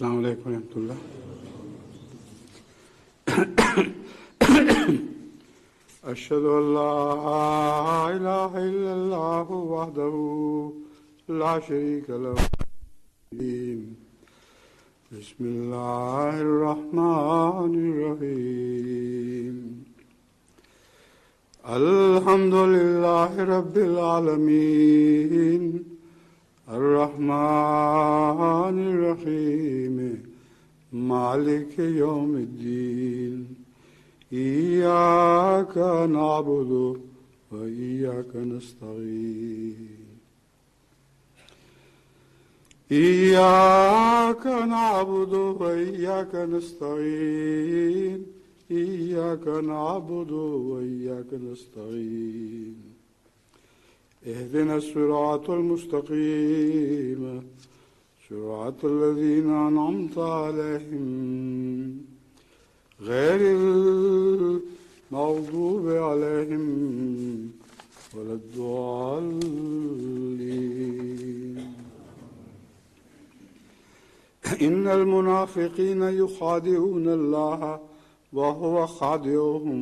السلام علیکم ورحمۃ اللہ. اشهد ان لا اله الا الله وحده لا شريك له. بسم الله الرحمن الرحيم. الحمد لله رب العالمين الرحمن الرحيم مالك يوم الدين. إياك نعبد وإياك نستعين. إياك نعبد وإياك نستعين. إياك نعبد وإياك نستعين. اهدنا الصراط المستقيم صراط الذين أنعمت عليهم غير المغضوب عليهم ولا الضالين. إن المنافقين يخادعون الله وهو خادعهم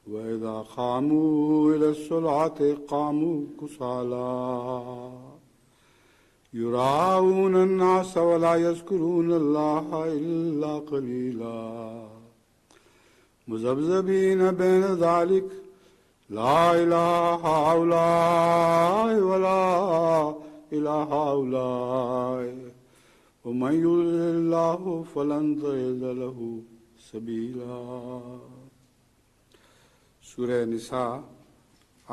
وإذا قاموا إلى الصلاة قاموا كسالى يراءون الناس ولا يذكرون الله إلا قليلا مذبذبين بين ذلك لا إله هؤلاء ولا إله هؤلاء ومن يضلل الله فلن تجد له سبيلا. سورہ نساء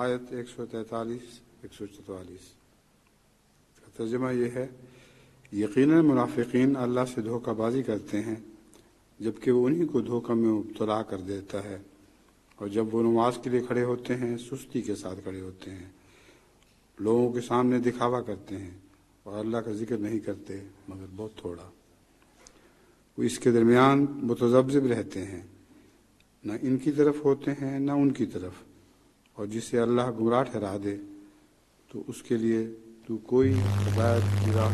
آیت 143-144 کا ترجمہ یہ ہے: یقیناً منافقین اللہ سے دھوکہ بازی کرتے ہیں جبکہ وہ انہی کو دھوکہ میں مبتلا کر دیتا ہے، اور جب وہ نماز کے لیے کھڑے ہوتے ہیں سستی کے ساتھ کھڑے ہوتے ہیں، لوگوں کے سامنے دکھاوا کرتے ہیں اور اللہ کا ذکر نہیں کرتے مگر بہت تھوڑا. وہ اس کے درمیان متذبذب رہتے ہیں، نہ ان کی طرف ہوتے ہیں نہ ان کی طرف، اور جسے اللہ گمراہ ٹھہرا دے تو اس کے لیے تو کوئی ہدایت کی راہ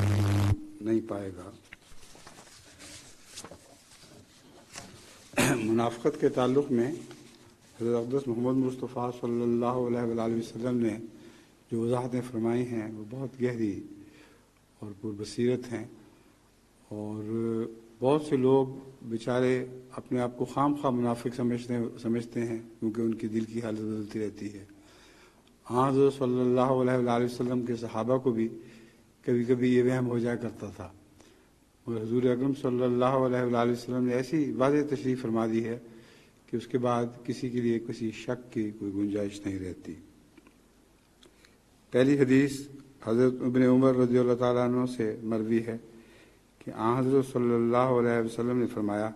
نہیں پائے گا. منافقت کے تعلق میں حضرت اقدس محمد مصطفیٰ صلی اللہ علیہ وآلہ وسلم نے جو وضاحتیں فرمائی ہیں وہ بہت گہری اور پربصیرت ہیں، اور بہت سے لوگ بیچارے اپنے آپ کو خام خواہ منافق سمجھتے ہیں کیونکہ ان کی دل کی حالت بدلتی رہتی ہے. حضرت صلی اللہ علیہ وآلہ وسلم کے صحابہ کو بھی کبھی کبھی یہ وہم ہو جایا کرتا تھا، اور حضور اکرم صلی اللہ علیہ وآلہ وسلم نے ایسی واضح تشریح فرما دی ہے کہ اس کے بعد کسی کے لیے کسی شک کی کوئی گنجائش نہیں رہتی. پہلی حدیث حضرت ابن عمر رضی اللہ تعالیٰ عنہ سے مروی ہے کہ حضرت صلی اللہ علیہ وسلم نے فرمایا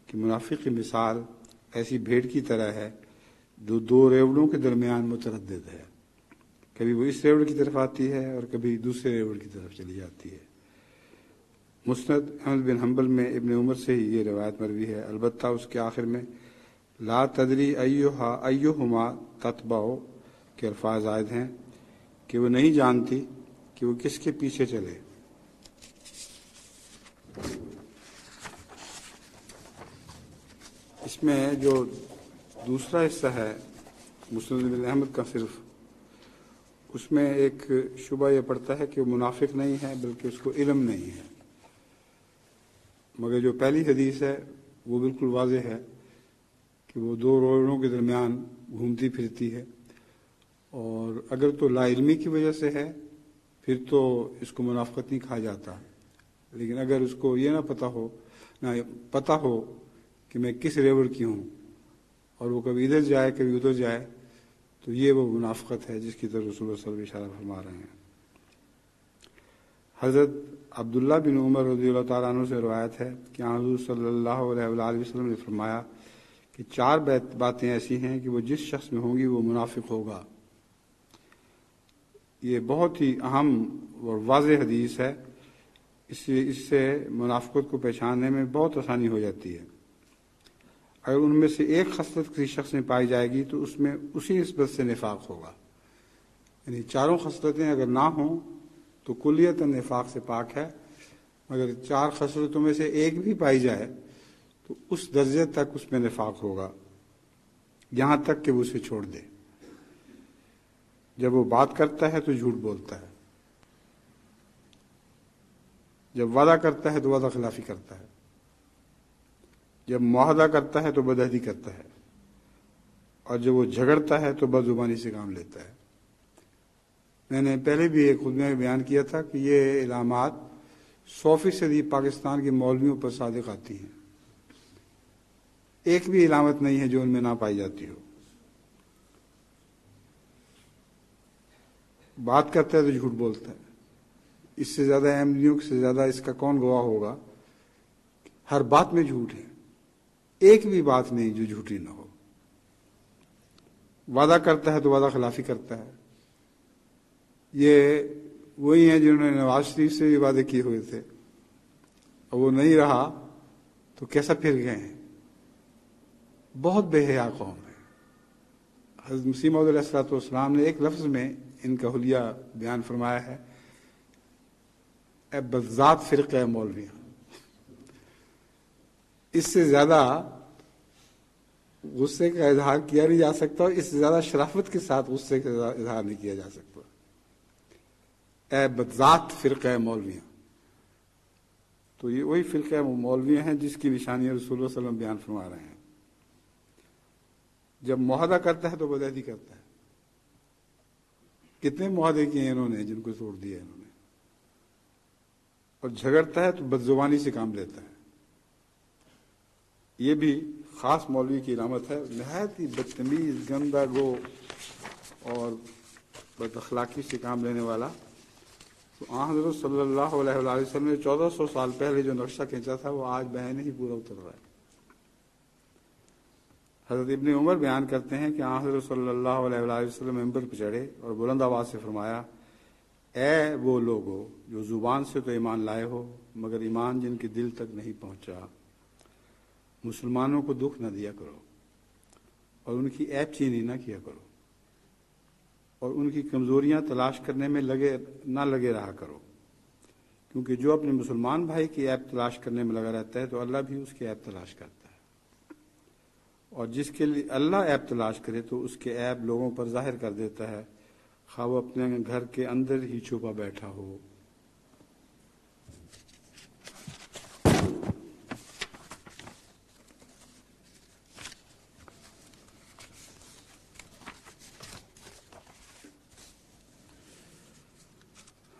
کہ منافق کی مثال ایسی بھیڑ کی طرح ہے جو دو ریوڑوں کے درمیان متردد ہے، کبھی وہ اس ریوڑ کی طرف آتی ہے اور کبھی دوسرے ریوڑ کی طرف چلی جاتی ہے. مسند احمد بن حنبل میں ابن عمر سے ہی یہ روایت مروی ہے، البتہ اس کے آخر میں لا تدری ایہما تتبع کے الفاظ عائد ہیں کہ وہ نہیں جانتی کہ وہ کس کے پیچھے چلے. اس میں جو دوسرا حصہ ہے مسند بن احمد کا صرف، اس میں ایک شبہ یہ پڑتا ہے کہ وہ منافق نہیں ہے بلکہ اس کو علم نہیں ہے، مگر جو پہلی حدیث ہے وہ بالکل واضح ہے کہ وہ دو روڑوں کے درمیان گھومتی پھرتی ہے، اور اگر تو لا علمی کی وجہ سے ہے پھر تو اس کو منافقت نہیں کہا جاتا، لیکن اگر اس کو یہ نہ پتہ ہو کہ میں کس ریوڑ کی ہوں اور وہ کبھی ادھر جائے کبھی ادھر جائے تو یہ وہ منافقت ہے جس کی طرف رسول اللہ صلی اللہ علیہ وسلم اشارہ فرما رہے ہیں. حضرت عبداللہ بن عمر رضی اللہ تعالیٰ عنہ سے روایت ہے کہ حضور صلی اللہ علیہ وآلہ وسلم نے فرمایا کہ 4 باتیں ایسی ہیں کہ وہ جس شخص میں ہوں گی وہ منافق ہوگا. یہ بہت ہی اہم اور واضح حدیث ہے، اس سے منافقت کو پہچاننے میں بہت آسانی ہو جاتی ہے. اگر ان میں سے ایک خصلت کسی شخص میں پائی جائے گی تو اس میں اسی نسبت سے نفاق ہوگا، یعنی 4 خصلتیں اگر نہ ہوں تو کلیت نفاق سے پاک ہے، مگر 4 خصلتوں میں سے ایک بھی پائی جائے تو اس درجے تک اس میں نفاق ہوگا، یہاں تک کہ وہ اسے چھوڑ دے۔ جب وہ بات کرتا ہے تو جھوٹ بولتا ہے، جب وعدہ کرتا ہے تو وعدہ خلافی کرتا ہے، جب معاہدہ کرتا ہے تو بدعہدی کرتا ہے، اور جب وہ جھگڑتا ہے تو بدزبانی سے کام لیتا ہے۔ میں نے پہلے بھی ایک خطبے میں بیان کیا تھا کہ یہ علامات 100% پاکستان کے مولویوں پر صادق آتی ہیں، ایک بھی علامت نہیں ہے جو ان میں نہ پائی جاتی ہو۔ بات کرتا ہے تو جھوٹ بولتا ہے، اس سے زیادہ احمدیوں سے زیادہ اس کا کون گواہ ہوگا؟ ہر بات میں جھوٹ ہے، ایک بھی بات نہیں جو جھوٹی نہ ہو۔ وعدہ کرتا ہے تو وعدہ خلافی کرتا ہے۔ یہ وہی ہیں جنہوں نے نواز شریف سے بھی وعدے کیے ہوئے تھے، اور وہ نہیں رہا تو کیسا پھر گئے ہیں۔ بہت بے حیا قوم ہے۔ حضرت مسیح موعود علیہ الصلوۃ والسلام نے ایک لفظ میں ان کا حلیہ بیان فرمایا ہے، اے بذات فرقہ مولویاں۔ اس سے زیادہ غصے کا اظہار کیا نہیں جا سکتا، اور اس سے زیادہ شرافت کے ساتھ غصے کا اظہار نہیں کیا جا سکتا۔ اے بذات فرقہ مولویاں، تو یہ وہی فرقہ مولویاں ہیں جس کی نشانی رسول اللہ صلی اللہ علیہ وسلم بیان فرما رہے ہیں۔ جب معاہدہ کرتا ہے تو بدعہدی کرتا ہے۔ کتنے معاہدے کیے ہیں انہوں نے جن کو توڑ دیا انہوں نے، اور جھگڑتا ہے تو بدزبانی سے کام لیتا ہے۔ یہ بھی خاص مولوی کی علامت ہے، نہایت ہی بدتمیز، گندہ گو اور بد اخلاقی سے کام لینے والا۔ تو حضرت صلی اللہ علیہ وآلہ وسلم نے 1400 سال پہلے جو نقشہ کھینچا تھا وہ آج بہن ہی پورا اتر رہا ہے۔ حضرت ابن عمر بیان کرتے ہیں کہ حضرت صلی اللہ علیہ وآلہ وسلم ممبر پہ چڑھے اور بلند آواز سے فرمایا، اے وہ لوگو جو زبان سے تو ایمان لائے ہو مگر ایمان جن کے دل تک نہیں پہنچا، مسلمانوں کو دکھ نہ دیا کرو اور ان کی عیب چینی نہ کیا کرو، اور ان کی کمزوریاں تلاش کرنے میں نہ لگے رہا کرو، کیونکہ جو اپنے مسلمان بھائی کی عیب تلاش کرنے میں لگا رہتا ہے تو اللہ بھی اس کی عیب تلاش کرتا ہے، اور جس کے لیے اللہ عیب تلاش کرے تو اس کے عیب لوگوں پر ظاہر کر دیتا ہے، خواہ وہ اپنے گھر کے اندر ہی چھپا بیٹھا ہو۔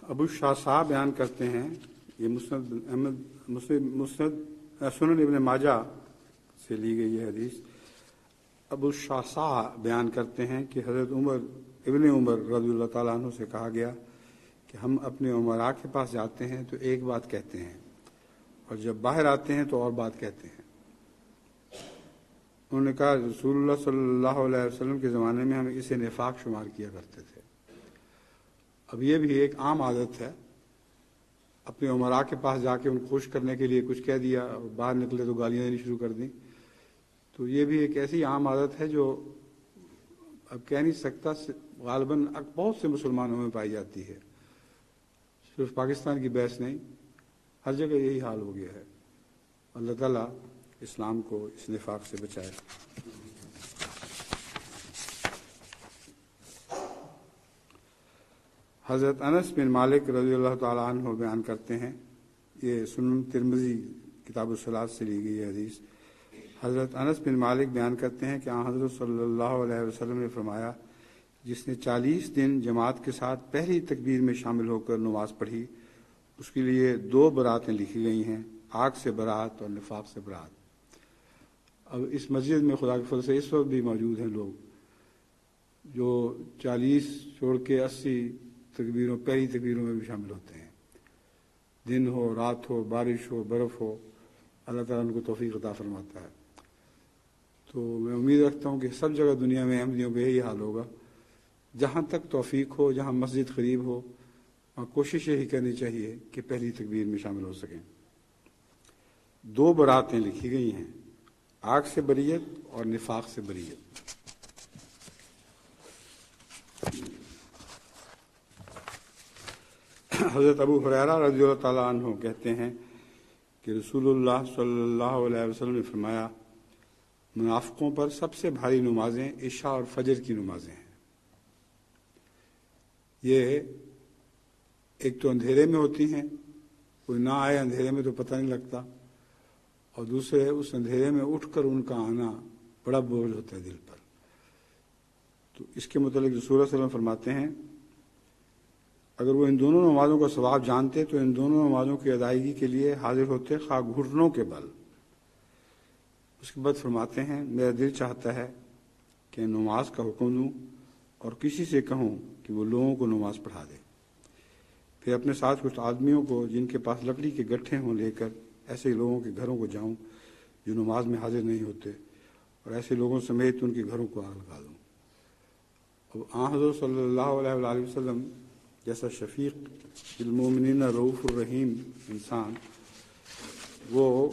ابو شاہ صاحب بیان کرتے ہیں، یہ مسند سنن ابن ماجہ سے لی گئی یہ حدیث۔ ابو شاہ صاحب بیان کرتے ہیں کہ حضرت ابن عمر رضی اللہ تعالیٰ عنہ سے کہا گیا کہ ہم اپنے عمراء کے پاس جاتے ہیں تو ایک بات کہتے ہیں، اور جب باہر آتے ہیں تو اور بات کہتے ہیں۔ انہوں نے کہا رسول اللہ صلی اللہ علیہ وسلم کے زمانے میں ہم اسے نفاق شمار کیا کرتے تھے۔ اب یہ بھی ایک عام عادت ہے، اپنے عمراء کے پاس جا کے ان کو خوش کرنے کے لیے کچھ کہہ دیا اور باہر نکلے تو گالیاں دینی شروع کر دیں۔ تو یہ بھی ایک ایسی عام عادت ہے جو اب کہہ نہیں سکتا، غالباً بہت سے مسلمانوں میں پائی جاتی ہے، صرف پاکستان کی بحث نہیں، ہر جگہ یہی حال ہو گیا ہے۔ اللہ تعالیٰ اسلام کو اس نفاق سے بچائے۔ حضرت انس بن مالک رضی اللہ تعالیٰ عنہ بیان کرتے ہیں، یہ سنن ترمذی کتاب الصلاۃ سے لی گئی حدیث۔ حضرت انس بن مالک بیان کرتے ہیں کہ حضرت صلی اللہ علیہ وسلم نے فرمایا، جس نے 40 دن جماعت کے ساتھ پہلی تکبیر میں شامل ہو کر نماز پڑھی، اس کے لیے 2 براتیں لکھی گئی ہیں، آگ سے برات اور نفاق سے برات۔ اب اس مسجد میں خدا کے فضل سے اس وقت بھی موجود ہیں لوگ جو 40 چھوڑ کے 80 تکبیروں، پہلی تکبیروں میں بھی شامل ہوتے ہیں، دن ہو، رات ہو، بارش ہو، برف ہو، اللہ تعالیٰ ان کو توفیق عطا فرماتا ہے۔ تو میں امید رکھتا ہوں کہ سب جگہ دنیا میں احمدیوں کا یہی حال ہوگا، جہاں تک توفیق ہو، جہاں مسجد قریب ہو، وہاں کوشش یہی کرنی چاہیے کہ پہلی تکبیر میں شامل ہو سکیں۔ 2 براتیں لکھی گئی ہیں، آگ سے بریت اور نفاق سے بریت۔ حضرت ابو ہریرہ رضی اللہ تعالیٰ عنہ کہتے ہیں کہ رسول اللہ صلی اللہ علیہ وسلم نے فرمایا، منافقوں پر سب سے بھاری نمازیں عشاء اور فجر کی نمازیں ہیں۔ یہ ایک تو اندھیرے میں ہوتی ہیں، کوئی نہ آئے اندھیرے میں تو پتہ نہیں لگتا، اور دوسرے اس اندھیرے میں اٹھ کر ان کا آنا بڑا بوجھ ہوتا ہے دل پر۔ تو اس کے متعلق رسول اللہ صلی اللہ علیہ وسلم فرماتے ہیں، اگر وہ ان دونوں نمازوں کا ثواب جانتے تو ان دونوں نمازوں کی ادائیگی کے لیے حاضر ہوتے، خواہ گھٹنوں کے بل۔ اس کے بعد فرماتے ہیں، میرا دل چاہتا ہے کہ نماز کا حکم دوں اور کسی سے کہوں کہ وہ لوگوں کو نماز پڑھا دے، پھر اپنے ساتھ کچھ آدمیوں کو جن کے پاس لکڑی کے گٹھے ہوں لے کر ایسے لوگوں کے گھروں کو جاؤں جو نماز میں حاضر نہیں ہوتے، اور ایسے لوگوں سمیت ان کے گھروں کو آگ لگا دوں۔ اب آن حضرت صلی اللہ علیہ وآلہ وسلم جیسا شفیق بالمومنین رؤوف الرحیم انسان، وہ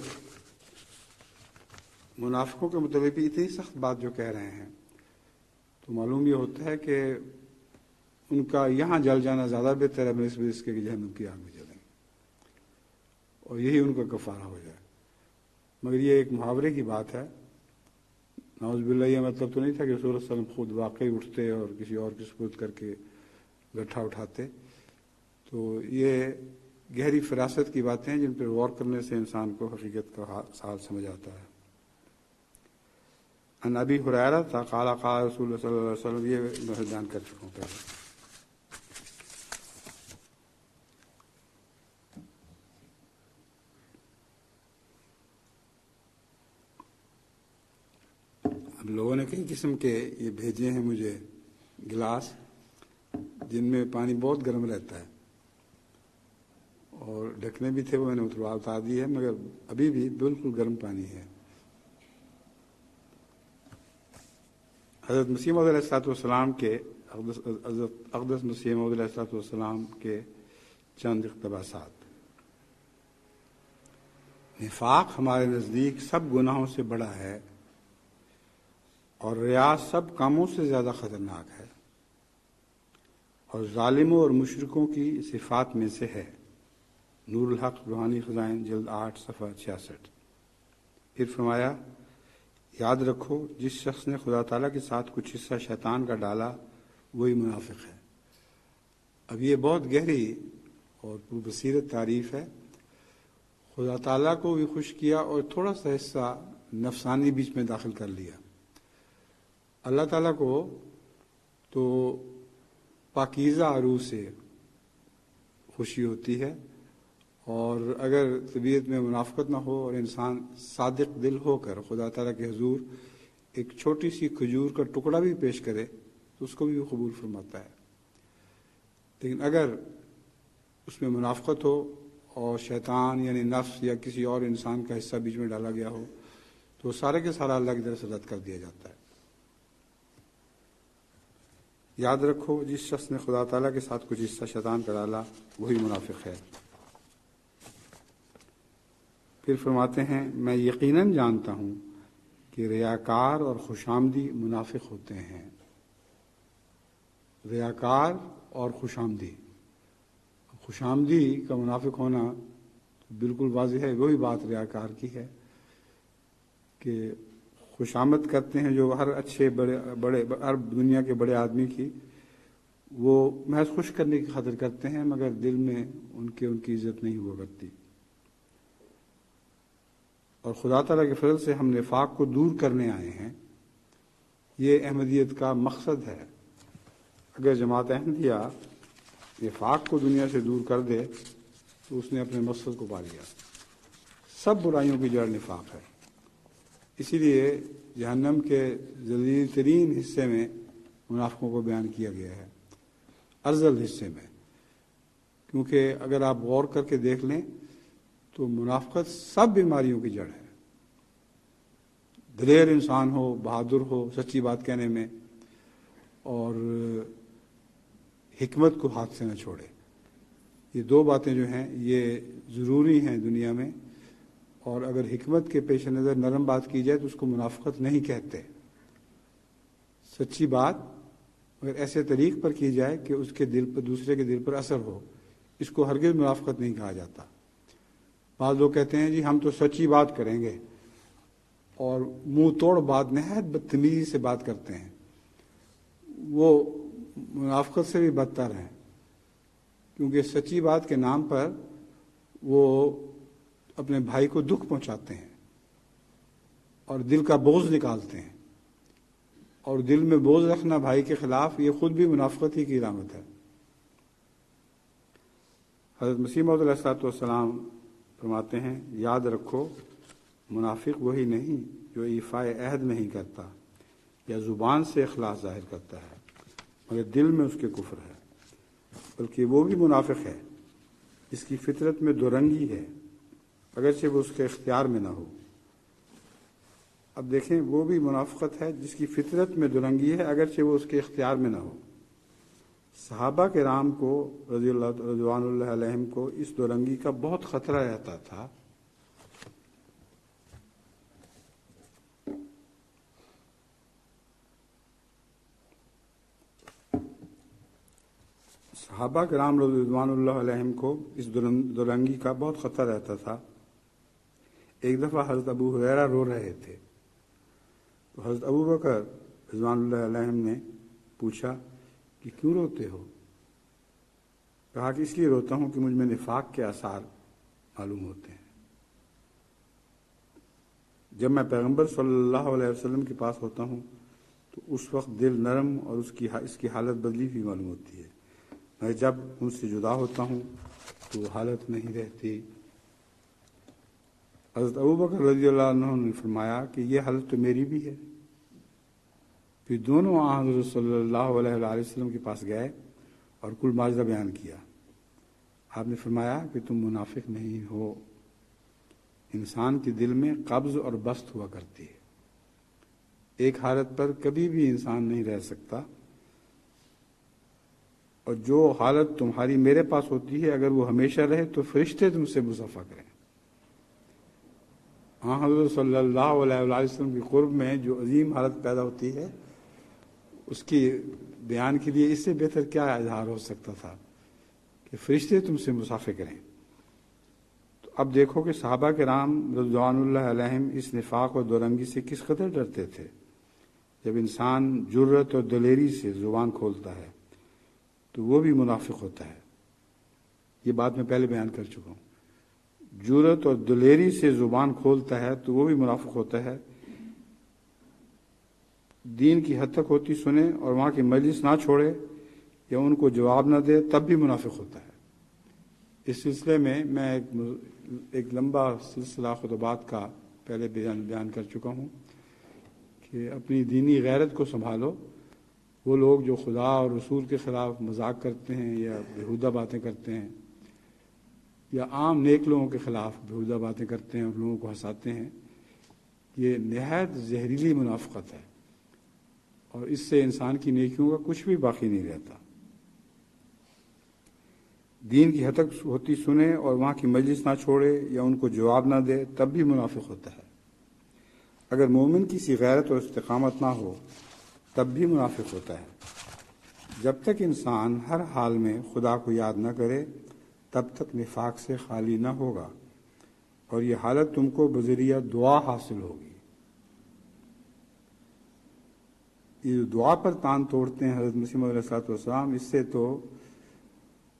منافقوں کے متعلق بھی اتنی سخت بات جو کہہ رہے ہیں، تو معلوم یہ ہوتا ہے کہ ان کا یہاں جل جانا زیادہ بہتر ہے بنسبت اس کے کہ جہنم کی آگ میں جلیں، اور یہی ان کا کفارہ ہو جائے۔ مگر یہ ایک محاورے کی بات ہے، نعوذ باللہ یہ مطلب تو نہیں تھا کہ رسول اللہ صلی اللہ علیہ وسلم خود واقعی اٹھتے اور کسی اور کی سپرد کر کے گٹھا اٹھاتے۔ تو یہ گہری فراست کی باتیں ہیں جن پر غور کرنے سے انسان کو حقیقت کا حال سمجھ آتا ہے۔ ان ابی ہریرہ قال قال رسول اللہ صلی اللہ علیہ وسلم، یہ میں بیان کر چکا ہوں پہلے۔ اب لوگوں نے کئی قسم کے یہ بھیجے ہیں مجھے گلاس، جن میں پانی بہت گرم رہتا ہے، اور ڈھکنے بھی تھے وہ میں نے اتار دی ہے، مگر ابھی بھی بالکل گرم پانی ہے۔ حضرت مسیح موعود علیہ الصلوۃ والسلام کے اقدس مسیح موعود علیہ الصلوۃ والسلام کے چند اقتباسات۔ نفاق ہمارے نزدیک سب گناہوں سے بڑا ہے، اور ریا سب کاموں سے زیادہ خطرناک ہے، اور ظالموں اور مشرکوں کی صفات میں سے ہے۔ نور الحق روحانی خزائن جلد 8 صفحہ 66۔ پھر فرمایا، یاد رکھو جس شخص نے خدا تعالیٰ کے ساتھ کچھ حصہ شیطان کا ڈالا وہی منافق ہے۔ اب یہ بہت گہری اور پربصیرت تعریف ہے۔ خدا تعالیٰ کو بھی خوش کیا اور تھوڑا سا حصہ نفسانی بیچ میں داخل کر لیا۔ اللہ تعالیٰ کو تو پاکیزہ روح سے خوشی ہوتی ہے، اور اگر طبیعت میں منافقت نہ ہو اور انسان صادق دل ہو کر خدا تعالیٰ کے حضور ایک چھوٹی سی کھجور کا ٹکڑا بھی پیش کرے تو اس کو بھی وہ قبول فرماتا ہے۔ لیکن اگر اس میں منافقت ہو اور شیطان یعنی نفس یا کسی اور انسان کا حصہ بیچ میں ڈالا گیا ہو تو سارے کے سارا اللہ کی طرف سے رد کر دیا جاتا ہے۔ یاد رکھو جس شخص نے خدا تعالیٰ کے ساتھ کچھ حصہ شیطان کا ڈالا وہی منافق ہے۔ پھر فرماتے ہیں، میں یقیناً جانتا ہوں کہ ریاکار اور خوشامدی منافق ہوتے ہیں۔ ریاکار اور خوشامدی کا منافق ہونا بالکل واضح ہے۔ وہی بات ریاکار کی ہے کہ خوشامد کرتے ہیں جو ہر اچھے بڑے ہر دنیا کے بڑے آدمی کی، وہ محض خوش کرنے کی خاطر کرتے ہیں، مگر دل میں ان کی عزت نہیں ہوا کرتی۔ اور خدا تعالیٰ کے فضل سے ہم نفاق کو دور کرنے آئے ہیں، یہ احمدیت کا مقصد ہے۔ اگر جماعت احمدیہ نفاق کو دنیا سے دور کر دے تو اس نے اپنے مقصد کو پا لیا۔ سب برائیوں کی جڑ نفاق ہے، اسی لیے جہنم کے ذلیل ترین حصے میں منافقوں کو بیان کیا گیا ہے، ارذل حصے میں، کیونکہ اگر آپ غور کر کے دیکھ لیں تو منافقت سب بیماریوں کی جڑ ہے۔ دلیر انسان ہو، بہادر ہو سچی بات کہنے میں، اور حکمت کو ہاتھ سے نہ چھوڑے، یہ دو باتیں جو ہیں یہ ضروری ہیں دنیا میں۔ اور اگر حکمت کے پیش نظر نرم بات کی جائے تو اس کو منافقت نہیں کہتے۔ سچی بات اگر ایسے طریق پر کی جائے کہ اس کے دل پر، دوسرے کے دل پر اثر ہو، اس کو ہرگز منافقت نہیں کہا جاتا۔ بعض لوگ کہتے ہیں جی ہم تو سچی بات کریں گے، اور منہ توڑ بات، نہایت بدتمیزی سے بات کرتے ہیں، وہ منافقت سے بھی بدتر ہیں، کیونکہ سچی بات کے نام پر وہ اپنے بھائی کو دکھ پہنچاتے ہیں اور دل کا بوجھ نکالتے ہیں، اور دل میں بوجھ رکھنا بھائی کے خلاف یہ خود بھی منافقت ہی کی علامت ہے۔ حضرت مسیح موعود علیہ الصلوۃ والسلام فرماتے ہیں، یاد رکھو منافق وہی نہیں جو ایفائے عہد نہیں کرتا یا زبان سے اخلاص ظاہر کرتا ہے مگر دل میں اس کے کفر ہے، بلکہ وہ بھی منافق ہے جس کی فطرت میں دو رنگی ہے اگرچہ وہ اس کے اختیار میں نہ ہو۔ اب دیکھیں، وہ بھی منافقت ہے جس کی فطرت میں دو رنگی ہے اگرچہ وہ اس کے اختیار میں نہ ہو۔ صحابہ کرام کو رضوان اللہ علیہم کو اس دو رنگی کا بہت خطرہ رہتا تھا۔ صحابہ کرام رضوان اللہ علیہم کو اس دو رنگی کا بہت خطرہ رہتا تھا۔ ایک دفعہ حضرت ابو ہریرہ رو رہے تھے تو حضرت ابو بکر رضوان اللہ علیہم نے پوچھا کہ کیوں روتے ہو؟ کہا کہ اس لیے روتا ہوں کہ مجھ میں نفاق کے آثار معلوم ہوتے ہیں۔ جب میں پیغمبر صلی اللہ علیہ وسلم کے پاس ہوتا ہوں تو اس وقت دل نرم اور اس کی حالت بدلی ہوئی معلوم ہوتی ہے، میں جب ان سے جدا ہوتا ہوں تو وہ حالت نہیں رہتی۔ حضرت ابو بکر رضی اللہ عنہ نے فرمایا کہ یہ حالت تو میری بھی ہے۔ پھر دونوں حضرت صلی اللہ علیہ وآلہ وسلم کے پاس گئے اور کل ماجرا بیان کیا۔ آپ نے فرمایا کہ تم منافق نہیں ہو، انسان کے دل میں قبض اور بسط ہوا کرتی ہے، ایک حالت پر کبھی بھی انسان نہیں رہ سکتا، اور جو حالت تمہاری میرے پاس ہوتی ہے اگر وہ ہمیشہ رہے تو فرشتے تم سے مصافحہ کریں۔ ہاں، حضرت صلی اللہ علیہ وآلہ وسلم کے قرب میں جو عظیم حالت پیدا ہوتی ہے اس کی بیان کے لیے اس سے بہتر کیا اظہار ہو سکتا تھا کہ فرشتے تم سے مصافحہ کریں۔ تو اب دیکھو کہ صحابہ کرام رضوان اللہ علیہم اس نفاق اور دورنگی سے کس قدر ڈرتے تھے۔ جب انسان جرأت اور دلیری سے زبان کھولتا ہے تو وہ بھی منافق ہوتا ہے۔ یہ بات میں پہلے بیان کر چکا ہوں، جرأت اور دلیری سے زبان کھولتا ہے تو وہ بھی منافق ہوتا ہے۔ دین کی حد تک ہوتی سنے اور وہاں کی مجلس نہ چھوڑے یا ان کو جواب نہ دے تب بھی منافق ہوتا ہے۔ اس سلسلے میں ایک لمبا سلسلہ خطبات کا پہلے بیان کر چکا ہوں کہ اپنی دینی غیرت کو سنبھالو۔ وہ لوگ جو خدا اور رسول کے خلاف مذاق کرتے ہیں یا بےہودہ باتیں کرتے ہیں یا عام نیک لوگوں کے خلاف بےہودہ باتیں کرتے ہیں اور لوگوں کو ہنساتے ہیں، یہ نہایت زہریلی منافقت ہے، اور اس سے انسان کی نیکیوں کا کچھ بھی باقی نہیں رہتا۔ دین کی حد تک ہوتی سنے اور وہاں کی مجلس نہ چھوڑے یا ان کو جواب نہ دے تب بھی منافق ہوتا ہے۔ اگر مومن کی سی غیرت اور استقامت نہ ہو تب بھی منافق ہوتا ہے۔ جب تک انسان ہر حال میں خدا کو یاد نہ کرے تب تک نفاق سے خالی نہ ہوگا، اور یہ حالت تم کو بذریعہ دعا حاصل ہوگی۔ یہ دعا پر تان توڑتے ہیں حضرت مسیح موعود علیہ الصلوۃ والسلام، اس سے تو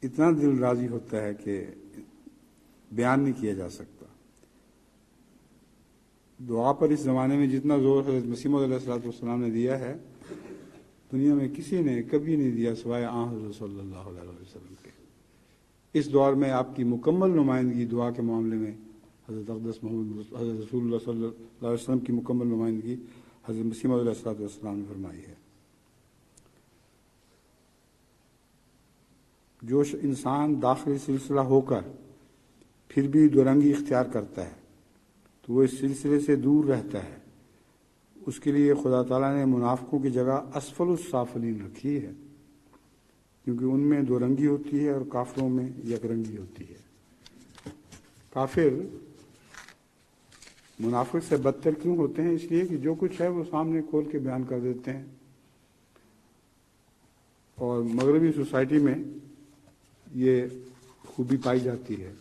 اتنا دل راضی ہوتا ہے کہ بیان نہیں کیا جا سکتا۔ دعا پر اس زمانے میں جتنا زور حضرت مسیح موعود علیہ الصلوۃ والسلام نے دیا ہے دنیا میں کسی نے کبھی نہیں دیا سوائے حضرت صلی اللہ علیہ وسلم کے۔ اس دور میں آپ کی مکمل نمائندگی دعا کے معاملے میں حضرت حضرت رسول اللہ صلی اللہ علیہ وسلم کی مکمل نمائندگی حضرت مسیح موعود علیہ الصلوۃ والسلام نے فرمائی ہے۔ جو انسان داخلی سلسلہ ہو کر پھر بھی دورنگی اختیار کرتا ہے تو وہ اس سلسلے سے دور رہتا ہے۔ اس کے لیے خدا تعالیٰ نے منافقوں کی جگہ اسفل السافلین رکھی ہے، کیونکہ ان میں دو رنگی ہوتی ہے اور کافروں میں یک رنگی ہوتی ہے۔ کافر منافق سے بدتر کیوں ہوتے ہیں؟ اس لیے کہ جو کچھ ہے وہ سامنے کھول کے بیان کر دیتے ہیں، اور مغربی سوسائٹی میں یہ خوبی پائی جاتی ہے،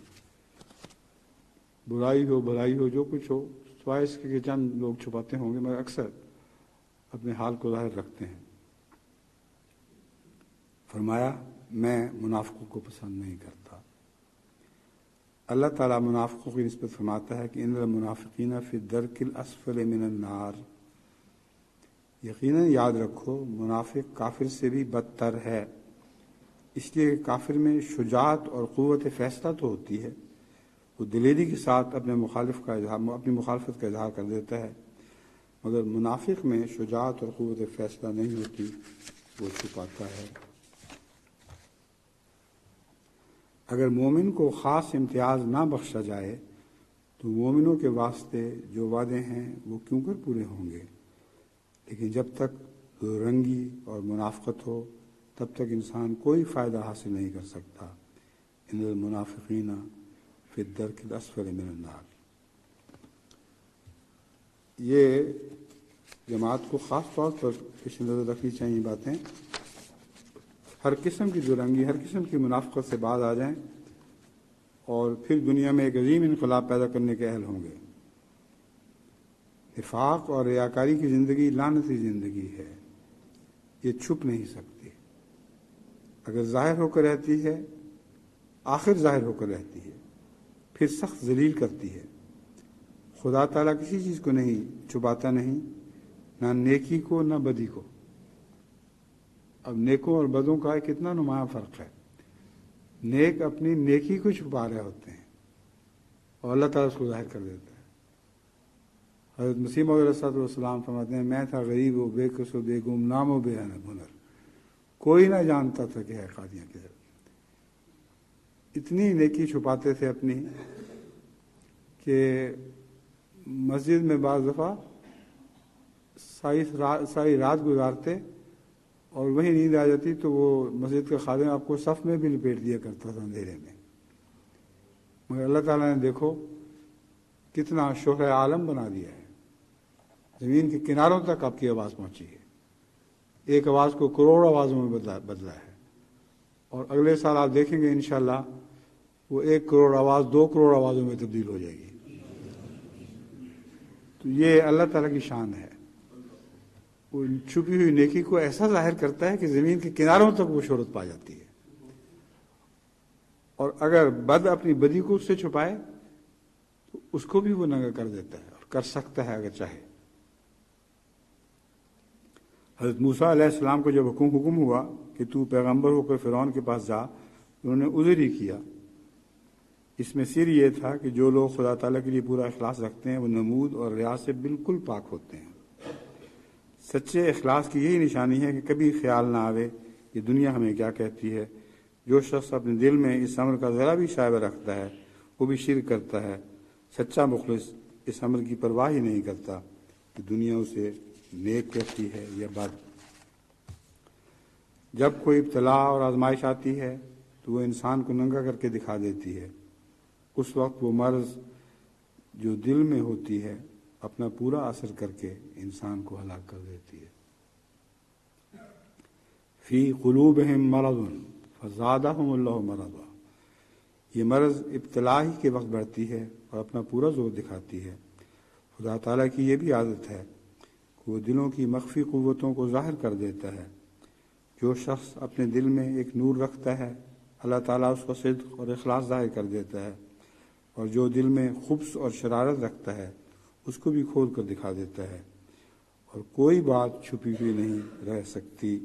برائی ہو بھلائی ہو جو کچھ ہو، سوائے اس کے چند لوگ چھپاتے ہوں گے مگر اکثر اپنے حال کو ظاہر رکھتے ہیں۔ فرمایا میں منافقوں کو پسند نہیں کرتا۔ اللہ تعالیٰ منافقوں کی نسبت فرماتا ہے کہ ان المنافقین فی الدرک الاسفل من النار، یقیناً یاد رکھو منافق کافر سے بھی بدتر ہے، اس لیے کہ کافر میں شجاعت اور قوت فیصلہ تو ہوتی ہے، وہ دلیری کے ساتھ اپنی مخالفت کا اظہار کر دیتا ہے، مگر منافق میں شجاعت اور قوت فیصلہ نہیں ہوتی، وہ چھپاتا ہے۔ اگر مومن کو خاص امتیاز نہ بخشا جائے تو مومنوں کے واسطے جو وعدے ہیں وہ کیوں کر پورے ہوں گے، لیکن جب تک دو رنگی اور منافقت ہو تب تک انسان کوئی فائدہ حاصل نہیں کر سکتا۔ ان المنافقین فی الدرک الاسفل من النار، یہ جماعت کو خاص طور پر پیش نظر رکھنی چاہیے باتیں، ہر قسم کی دو رنگی، ہر قسم کی منافقت سے باز آ جائیں اور پھر دنیا میں ایک عظیم انقلاب پیدا کرنے کے اہل ہوں گے۔ نفاق اور ریاکاری کی زندگی لعنتی زندگی ہے، یہ چھپ نہیں سکتی، اگر ظاہر ہو کر رہتی ہے آخر ظاہر ہو کر رہتی ہے، پھر سخت ذلیل کرتی ہے۔ خدا تعالیٰ کسی چیز کو نہیں چھپاتا، نہیں، نہ نیکی کو نہ بدی کو۔ اب نیکوں اور بدوں کا کتنا نمایاں فرق ہے، نیک اپنی نیکی کو چھپا رہے ہوتے ہیں اور اللہ تعالیٰ اس کو ظاہر کر دیتا ہے۔ حضرت مسیح موعود علیہ الصلوۃ والسلام فرماتے ہیں میں تھا غریب و بے کس و بے گمنام و بے ہنر، کوئی نہ جانتا تھا کہ ہے قادیاں کدھر۔ اتنی نیکی چھپاتے تھے اپنی کہ مسجد میں بعض دفعہ ساری رات گزارتے اور وہیں نیند آ جاتی تو وہ مسجد کا خادم آپ کو صف میں بھی لپیٹ دیا کرتا تھا اندھیرے میں، مگر اللہ تعالیٰ نے دیکھو کتنا شہرہ عالم بنا دیا ہے، زمین کے کناروں تک آپ کی آواز پہنچی ہے، ایک آواز کو کروڑ آوازوں میں بدلا ہے، اور اگلے سال آپ دیکھیں گے انشاءاللہ وہ 1 کروڑ آواز 2 کروڑ آوازوں میں تبدیل ہو جائے گی۔ تو یہ اللہ تعالیٰ کی شان ہے، وہ چھپی ہوئی نیکی کو ایسا ظاہر کرتا ہے کہ زمین کے کناروں تک وہ شہرت پا جاتی ہے، اور اگر بد اپنی بدی کو اس سے چھپائے تو اس کو بھی وہ ننگا کر دیتا ہے اور کر سکتا ہے اگر چاہے۔ حضرت موسیٰ علیہ السلام کو جب حکم ہوا کہ تو پیغمبر ہو کر فرعون کے پاس جا، انہوں نے عذر ہی کیا۔ اس میں سر یہ تھا کہ جو لوگ خدا تعالیٰ کے لیے پورا اخلاص رکھتے ہیں وہ نمود اور ریا سے بالکل پاک ہوتے ہیں۔ سچے اخلاص کی یہی نشانی ہے کہ کبھی خیال نہ آوے کہ دنیا ہمیں کیا کہتی ہے۔ جو شخص اپنے دل میں اس امر کا ذرا بھی شائبہ رکھتا ہے وہ بھی شرک کرتا ہے۔ سچا مخلص اس امر کی پرواہ ہی نہیں کرتا کہ دنیا اسے نیک کہتی ہے یا بد۔ جب کوئی ابتلا اور آزمائش آتی ہے تو وہ انسان کو ننگا کر کے دکھا دیتی ہے، اس وقت وہ مرض جو دل میں ہوتی ہے اپنا پورا اثر کر کے انسان کو ہلاک کر دیتی ہے۔ فی قلوبہم مرض فزادہم اللہ مرضا، یہ مرض ابتلا ہی کے وقت بڑھتی ہے اور اپنا پورا زور دکھاتی ہے۔ خدا تعالیٰ کی یہ بھی عادت ہے کہ وہ دلوں کی مخفی قوتوں کو ظاہر کر دیتا ہے۔ جو شخص اپنے دل میں ایک نور رکھتا ہے اللہ تعالیٰ اس کو صدق اور اخلاص ظاہر کر دیتا ہے، اور جو دل میں خبث اور شرارت رکھتا ہے اس کو بھی کھول کر دکھا دیتا ہے، اور کوئی بات چھپی ہوئی نہیں رہ سکتی۔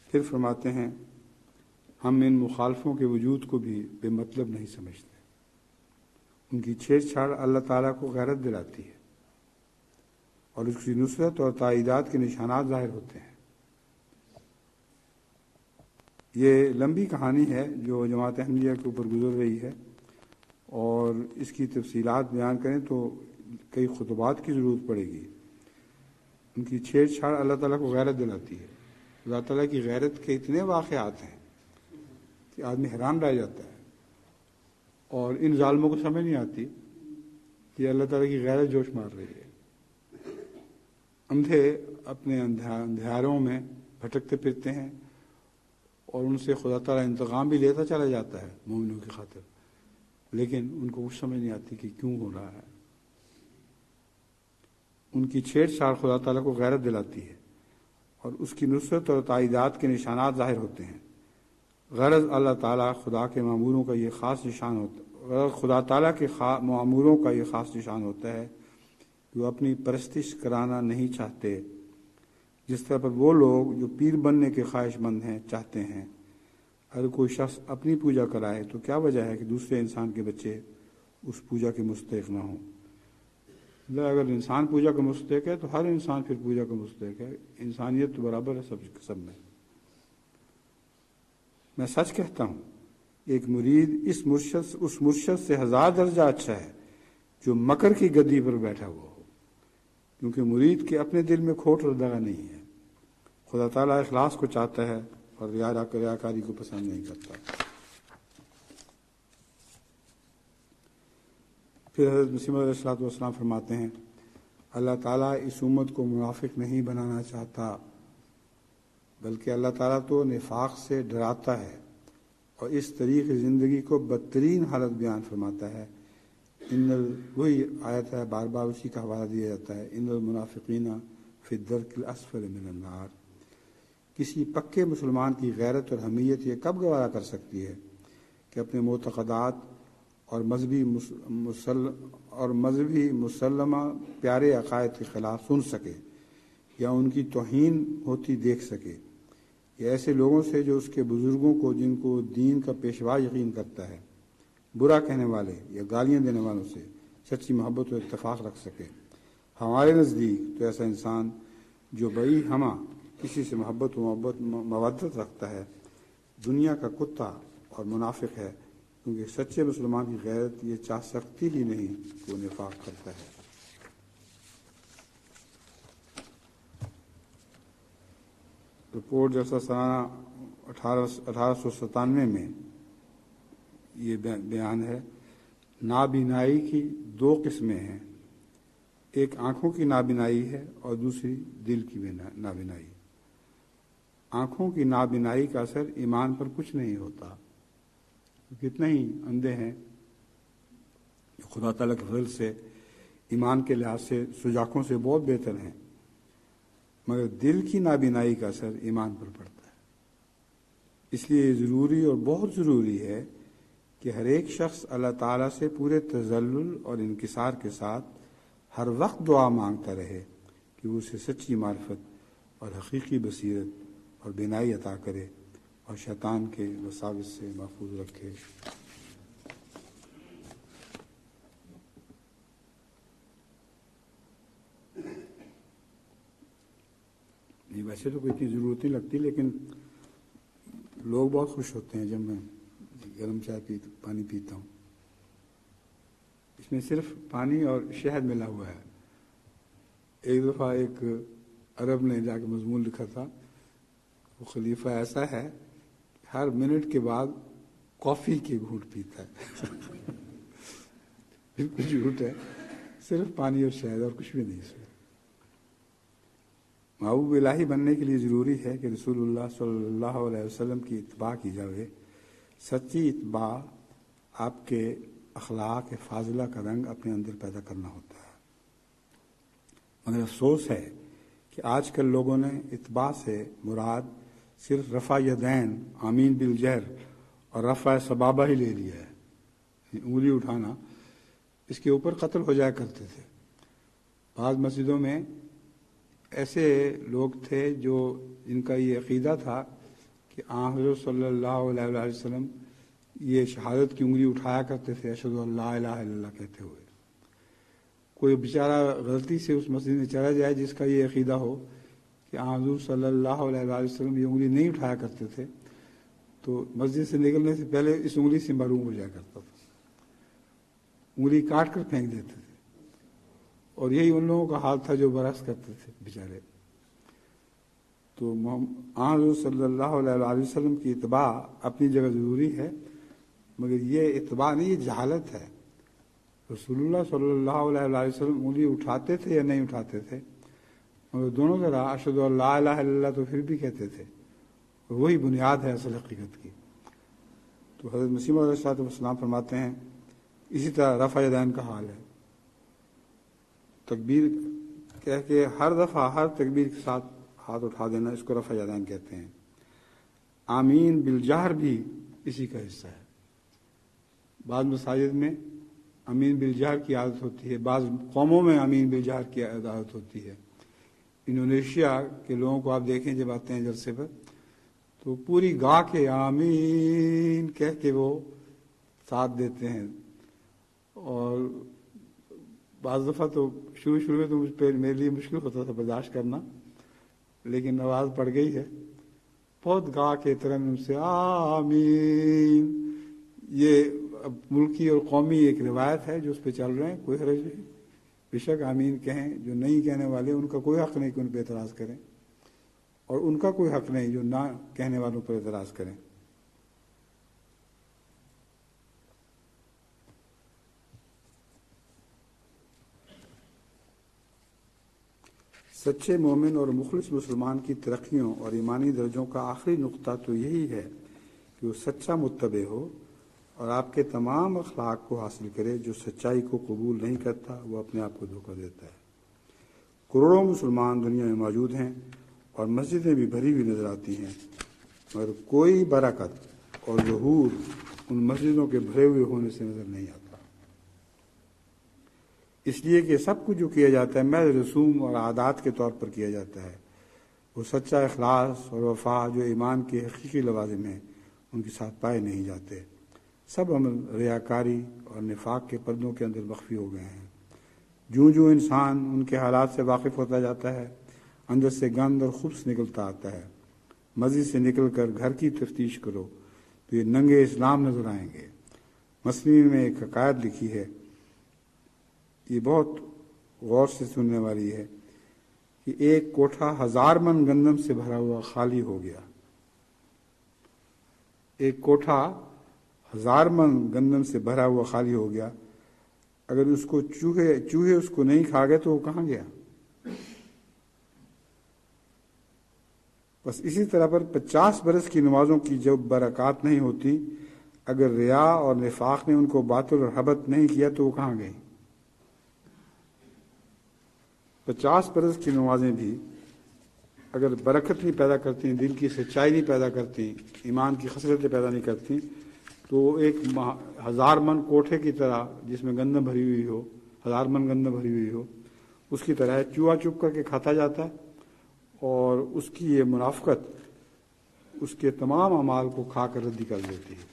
پھر فرماتے ہیں ہم ان مخالفوں کے وجود کو بھی بے مطلب نہیں سمجھتے، ان کی چھیڑ چھاڑ اللہ تعالیٰ کو غیرت دلاتی ہے اور اس کی نصرت اور تائیدات کے نشانات ظاہر ہوتے ہیں۔ یہ لمبی کہانی ہے جو جماعت احمدیہ کے اوپر گزر رہی ہے، اور اس کی تفصیلات بیان کریں تو کئی خطبات کی ضرورت پڑے گی۔ ان کی چھیڑ چھاڑ اللہ تعالیٰ کو غیرت دلاتی ہے۔ اللہ تعالیٰ کی غیرت کے اتنے واقعات ہیں کہ آدمی حیران رہ جاتا ہے، اور ان ظالموں کو سمجھ نہیں آتی کہ اللہ تعالیٰ کی غیرت جوش مار رہی ہے۔ اندھے اپنے اندھیاروں میں بھٹکتے پھرتے ہیں اور ان سے خدا تعالیٰ انتقام بھی لیتا چلا جاتا ہے مومنوں کی خاطر، لیکن ان کو کچھ سمجھ نہیں آتی کہ کیوں ہو رہا ہے۔ ان کی چھیڑ چھاڑ خدا تعالیٰ کو غیرت دلاتی ہے اور اس کی نصرت اور تائیدات کے نشانات ظاہر ہوتے ہیں۔ غرض اللہ تعالیٰ خدا کے معموروں کا یہ خاص نشان ہوتا ہے، خدا تعالیٰ کے معموروں کا یہ خاص نشان ہوتا ہے کہ وہ اپنی پرستش کرانا نہیں چاہتے، جس طرح پر وہ لوگ جو پیر بننے کے خواہش مند ہیں چاہتے ہیں۔ اگر کوئی شخص اپنی پوجا کرائے تو کیا وجہ ہے کہ دوسرے انسان کے بچے اس پوجا کے مستحق نہ ہوں؟ اگر انسان پوجا کا مستحق ہے تو ہر انسان پھر پوجا کا مستحق ہے، انسانیت تو برابر ہے سب میں۔ میں سچ کہتا ہوں، ایک مرید اس مرشد سے 1000 درجہ اچھا ہے جو مکر کی گدی پر بیٹھا ہوا ہو، کیونکہ مرید کے اپنے دل میں کھوٹ اور دغا نہیں ہے۔ خدا تعالیٰ اخلاص کو چاہتا ہے اور ریاکاری کو پسند نہیں کرتا۔ پھر حضرت مسیح موعود علیہ السلام فرماتے ہیں، اللہ تعالیٰ اس امت کو منافق نہیں بنانا چاہتا، بلکہ اللہ تعالیٰ تو نفاق سے ڈراتا ہے اور اس طریق زندگی کو بدترین حالت بیان فرماتا ہے۔ وہی آیت ہے، بار بار اسی کا حوالہ دیا جاتا ہے، ان المنافقین فی الدرک الاسفل من النار۔ کسی پکے مسلمان کی غیرت اور حمیت یہ کب گوارا کر سکتی ہے کہ اپنے معتقدات اور مذہبی مسلمہ پیارے عقائد کے خلاف سن سکے یا ان کی توہین ہوتی دیکھ سکے، یا ایسے لوگوں سے جو اس کے بزرگوں کو، جن کو دین کا پیشوا یقین کرتا ہے، برا کہنے والے یا گالیاں دینے والوں سے سچی محبت و اتفاق رکھ سکے؟ ہمارے نزدیک تو ایسا انسان جو بئی ہمہ کسی سے محبت و مودت رکھتا ہے دنیا کا کتا اور منافق ہے، کیونکہ سچے مسلمان کی غیرت یہ چاہ سکتی ہی نہیں کہ وہ نفاق کرتا ہے۔ رپورٹ جلسہ سالانہ 1897 میں یہ بیان ہے، نابینائی کی 2 قسمیں ہیں، ایک آنکھوں کی نابینائی ہے اور دوسری دل کی نابینائی۔ آنکھوں کی نابینائی کا اثر ایمان پر کچھ نہیں ہوتا، کتنے ہی اندھے ہیں جو خدا تعالیٰ کے فضل سے ایمان کے لحاظ سے سجاکوں سے بہت بہتر ہیں، مگر دل کی نابینائی کا اثر ایمان پر پڑتا ہے۔ اس لیے یہ ضروری اور بہت ضروری ہے کہ ہر ایک شخص اللہ تعالیٰ سے پورے تذلل اور انکسار کے ساتھ ہر وقت دعا مانگتا رہے کہ وہ اسے سچی معرفت اور حقیقی بصیرت اور بینائی عطا کرے اور شیطان کے وساوس سے محفوظ رکھے۔ ویسے تو کوئی اتنی ضرورت نہیں لگتی، لیکن لوگ بہت خوش ہوتے ہیں جب میں گرم چائے پانی پیتا ہوں۔ اس میں صرف پانی اور شہد ملا ہوا ہے۔ ایک دفعہ ایک عرب نے جا کے مضمون لکھا تھا، وہ خلیفہ ایسا ہے ہر منٹ کے بعد کافی کے گھونٹ پیتا ہے۔ بالکل جھوٹ ہے، صرف پانی اور شہد اور کچھ بھی نہیں اس میں۔ محبوب الہی بننے کے لیے ضروری ہے کہ رسول اللہ صلی اللہ علیہ وسلم کی اتباع کی جائے۔ سچی اتباع آپ کے اخلاق فاضلہ کا رنگ اپنے اندر پیدا کرنا ہوتا ہے۔ مگر افسوس ہے کہ آج کل لوگوں نے اتباع سے مراد صرف رفع یدین آمین بالجہر اور رفع سبابہ ہی لے لیا ہے۔ انگلی اٹھانا، اس کے اوپر قتل ہو جایا کرتے تھے۔ بعض مسجدوں میں ایسے لوگ تھے جو جن کا یہ عقیدہ تھا کہ حضرت صلی اللہ علیہ وسلم یہ شہادت کی انگلی اٹھایا کرتے تھے، اشہد ان لا الہ الا اللہ کہتے ہوئے۔ کوئی بیچارہ غلطی سے اس مسجد میں چلا جائے جس کا یہ عقیدہ ہو کہ حضور صلی اللہ علیہ وسلم یہ انگلی نہیں اٹھایا کرتے تھے، تو مسجد سے نکلنے سے پہلے اس انگلی سے محروم ہو جایا کرتا تھا، انگلی کاٹ کر پھینک دیتے تھے۔ اور یہی ان لوگوں کا حال تھا جو برعکس کرتے تھے بیچارے۔ تو حضور صلی اللہ علیہ وسلم کی اتباع اپنی جگہ ضروری ہے، مگر یہ اتباع نہیں، یہ جہالت ہے۔ رسول اللہ صلی اللہ علیہ وسلم انگلی اٹھاتے تھے یا نہیں اٹھاتے تھے، اور دونوں ذرا اشہد ان لا الہ الا اللہ تو پھر بھی کہتے تھے، وہی بنیاد ہے اصل حقیقت کی۔ تو حضرت مسیح موعود علیہ السلام فرماتے ہیں اسی طرح رفع یدین کا حال ہے، تکبیر کہہ کے ہر دفعہ ہر تکبیر کے ساتھ ہاتھ اٹھا دینا، اس کو رفع یدین کہتے ہیں۔ آمین بالجہر بھی اسی کا حصہ ہے۔ بعض مساجد میں امین بالجہر کی عادت ہوتی ہے، بعض قوموں میں امین بالجہر کی عادت ہوتی ہے۔ انڈونیشیا کے لوگوں کو آپ دیکھیں جب آتے ہیں جلسے پر تو پوری گا کے آمین کہہ کے وہ ساتھ دیتے ہیں، اور بعض دفعہ تو شروع میں تو میرے لیے مشکل ہوتا تھا برداشت کرنا، لیکن آواز پڑ گئی ہے، بہت گا کے ترنم سے آمین۔ یہ اب ملکی اور قومی ایک روایت ہے جو اس پہ چل رہے ہیں، کوئی حرج نہیں، بے شک آمین کہیں۔ جو نہیں کہنے والے ان کا کوئی حق نہیں کہ ان پہ اعتراض کریں، اور ان کا کوئی حق نہیں جو نہ کہنے والوں پر اعتراض کریں۔ سچے مومن اور مخلص مسلمان کی ترقیوں اور ایمانی درجوں کا آخری نقطہ تو یہی ہے کہ وہ سچا متبع ہو اور آپ کے تمام اخلاق کو حاصل کرے۔ جو سچائی کو قبول نہیں کرتا وہ اپنے آپ کو دھوکہ دیتا ہے۔ کروڑوں مسلمان دنیا میں موجود ہیں اور مسجدیں بھی بھری ہوئی نظر آتی ہیں، مگر کوئی برکت اور ظہور ان مسجدوں کے بھرے ہوئے ہونے سے نظر نہیں آتا، اس لیے کہ سب کچھ جو کیا جاتا ہے محض رسوم اور عادات کے طور پر کیا جاتا ہے۔ وہ سچا اخلاص اور وفا جو ایمان کے حقیقی لوازم ہیں ان کے ساتھ پائے نہیں جاتے۔ سب عمل ریاکاری اور نفاق کے پردوں کے اندر مخفی ہو گئے ہیں۔ جوں انسان ان کے حالات سے واقف ہوتا جاتا ہے، اندر سے گند اور خبث نکلتا آتا ہے۔ مسجد سے نکل کر گھر کی تفتیش کرو تو یہ ننگے اسلام نظر آئیں گے۔ مسلم میں ایک حکایت لکھی ہے، یہ بہت غور سے سننے والی ہے، کہ ایک کوٹھا 1000 من گندم سے بھرا ہوا خالی ہو گیا۔ ایک کوٹھا 1000 من گندم سے بھرا ہوا خالی ہو گیا، اگر اس کو چوہے اس کو نہیں کھا گئے تو وہ کہاں گیا؟ بس اسی طرح پر 50 برس کی نمازوں کی جب برکات نہیں ہوتی، اگر ریا اور نفاق نے ان کو باطل اور حبط نہیں کیا تو وہ کہاں گئی؟ 50 برس کی نمازیں بھی اگر برکت نہیں پیدا کرتی، دل کی سچائی نہیں پیدا کرتی، ایمان کی خصلتیں پیدا نہیں کرتی، تو ایک 1000 من کوٹھے کی طرح جس میں گندم بھری ہوئی ہو، 1000 من گندم بھری ہوئی ہو، اس کی طرح چوہا چپ کر کے کھاتا جاتا ہے، اور اس کی یہ منافقت اس کے تمام اعمال کو کھا کر ردی کر دیتی ہے۔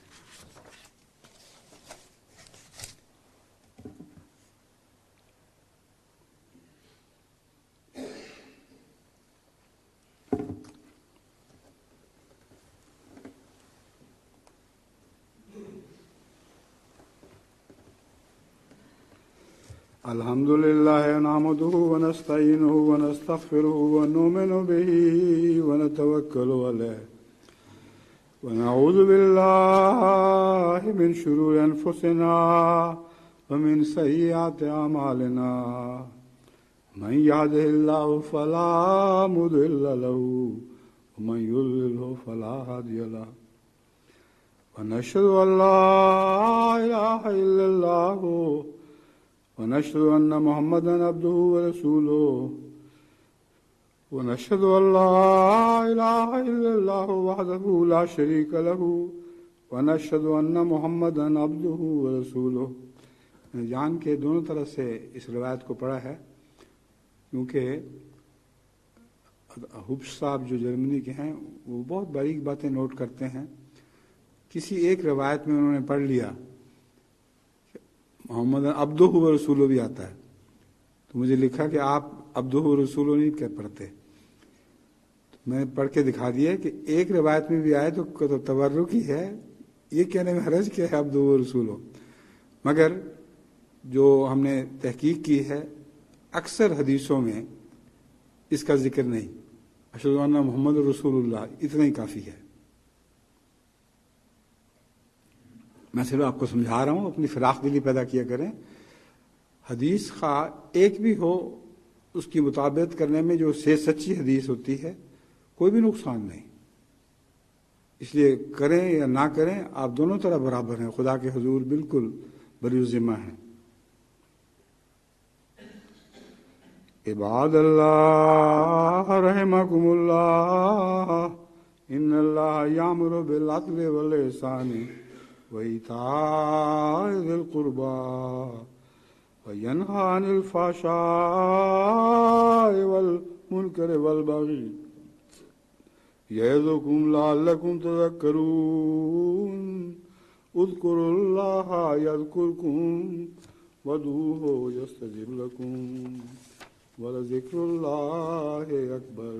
الحمد لله نحمده ونستعينه ونستغفره ونؤمن به ونتوكل عليه ونعوذ بالله من شرور أنفسنا ومن سيئات أعمالنا من يهده الله فلا مضل له ومن يضلل فلا هادي له ونشهد أن لا إله إلا الله ونشهد أن محمدا عبده ورسوله ونشهد أن لا إله إلا الله وحده لا شريك له ونشهد أن محمدا عبده ورسوله۔ جان کے دونوں طرف سے اس روایت کو پڑھا ہے، کیونکہ حبش صاحب جو جرمنی کے ہیں وہ بہت باریک باتیں نوٹ کرتے ہیں۔ کسی ایک روایت میں انہوں نے پڑھ لیا محمد عبدہ و رسولہ بھی آتا ہے، تو مجھے لکھا کہ آپ عبدہ و رسولہ نہیں کہہ پڑھتے، میں نے پڑھ کے دکھا دیا کہ ایک روایت میں بھی آئے تو تبرک ہی ہے، یہ کہنے میں حرج کیا ہے عبدہ و رسولہ۔ مگر جو ہم نے تحقیق کی ہے اکثر حدیثوں میں اس کا ذکر نہیں، اشہد ان محمد رسول اللہ اتنا ہی کافی ہے۔ میں صرف آپ کو سمجھا رہا ہوں، اپنی فراخ دلی پیدا کیا کریں۔ حدیث کا ایک بھی ہو اس کی مطابقت کرنے میں جو سے سچی حدیث ہوتی ہے کوئی بھی نقصان نہیں. اس لیے کریں یا نہ کریں آپ دونوں طرح برابر ہیں، خدا کے حضور بالکل بری ذمہ ہیں. عباد اللہ رحمکم اللہ ان اللہ یامر بالعدل والاحسان وایتاء ذی القربی وینہی عن الفحشاء والمنکر والبغی یعظکم لعلکم تذکرون اذکروا اللہ یذکرکم وادعوہ یستجب لکم ولذکر اللہ اکبر.